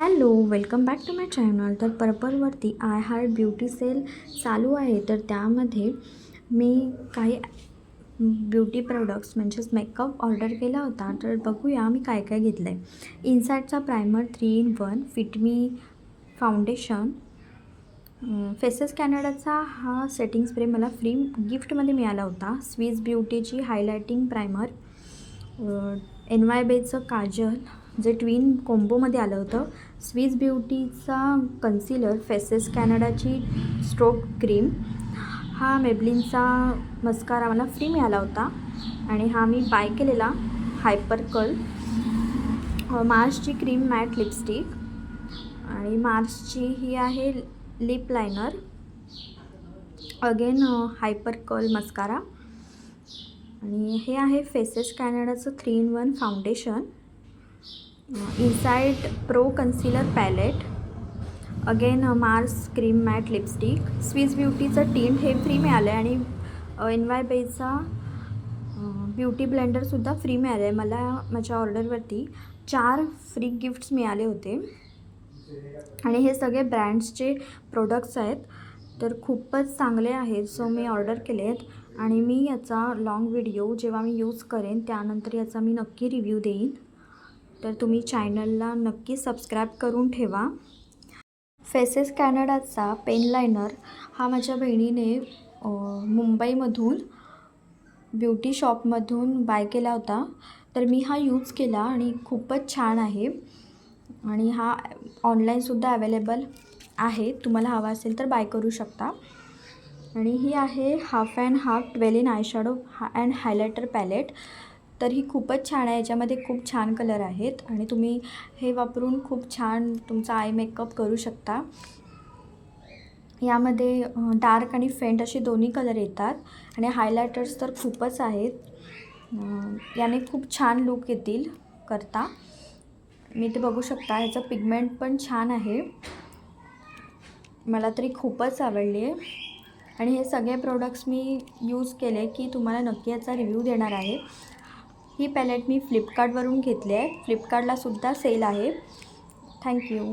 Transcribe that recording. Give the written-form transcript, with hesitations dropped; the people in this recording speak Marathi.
Hello, welcome back to my channel. तर पर्पलवरती आय हार्ट ब्युटी सेल चालू आहे. तर त्यामध्ये मी काही ब्युटी प्रोडक्ट्स म्हणजेच मेकअप ऑर्डर केला होता. तर बघूया मी काय काय घेतलं आहे. इनसाइडचा primer 3 in 1 fit me foundation, Faces कॅनडाचा हा सेटिंग स्प्रे मला फ्री गिफ्टमध्ये मिळाला होता. स्विस ब्युटीची हायलायटिंग प्रायमर, NYBेचं काजल जे ट्विन कोम्बोमध्ये आलं होतं, स्विस ब्युटीचा कन्सिलर, फेसेस कॅनडाची स्ट्रोक क्रीम, हा मेबलिनचा मस्कारा मला फ्री मिळाला होता आणि हा मी बाय केलेला हायपर कर्ल, मार्सची क्रीम मॅट लिपस्टिक आणि मार्सची ही आहे lip liner, again hyper curl mascara आणि हे आहे फेसेस कॅनडाचं 3 in 1 foundation, Insight pro concealer palette, again Mars cream matte lipstick, Swiss ब्युटीचं टिंट हे फ्री मिळालं आहे आणि NYBेचा ब्युटी ब्लेंडरसुद्धा फ्री मिळालं आहे. मला माझ्या ऑर्डरवरती 4 फ्री गिफ्ट्स मिळाले होते आणि हे सगळे ब्रँड्सचे प्रोडक्ट्स आहेत. तर खूपच चांगले आहेत. सो मी ऑर्डर केले आहेत आणि मी याचा लाँग व्हिडिओ जेव्हा मी यूज करेन त्यानंतर याचा मी नक्की रिव्ह्यू देईन. तर तुम्ही चॅनलला नक्की सबस्क्राईब करून ठेवा. फेसेस कॅनडाचा पेन लायनर हा माझ्या बहिणीने मुंबईमधून ब्युटी शॉपमधून बाय केला होता. तर मी हा यूज केला आणि खूपच छान आहे आणि हा ऑनलाईनसुद्धा अवेलेबल आहे. तुम्हाला हवा असेल तर बाय करू शकता. आणि ही आहे half and half 12 in eye shadow and highlighter palette. तर ही खूपच छान आहे. याच्यामध्ये खूप छान कलर आहेत आणि तुम्ही हे वापरून खूप छान तुमचा आय मेकअप करू शकता. यामध्ये डार्क आणि फेंट असे दोन्ही कलर येतात आणि हायलायटर्स तर खूपच आहेत. याने खूप छान लूक येतील करता. मी ते बघू शकता. ह्याचं पिगमेंट पण छान आहे. मला तरी खूपच आवडली आहे आणि हे सगळे प्रोडक्ट्स मी यूज केले की तुम्हाला नक्की याचा रिव्ह्यू देणार आहे. ही पॅलेट मी फ्लिपकार्टवरून घेतली आहे. फ्लिपकार्टलासुद्धा सेल आहे. थँक्यू.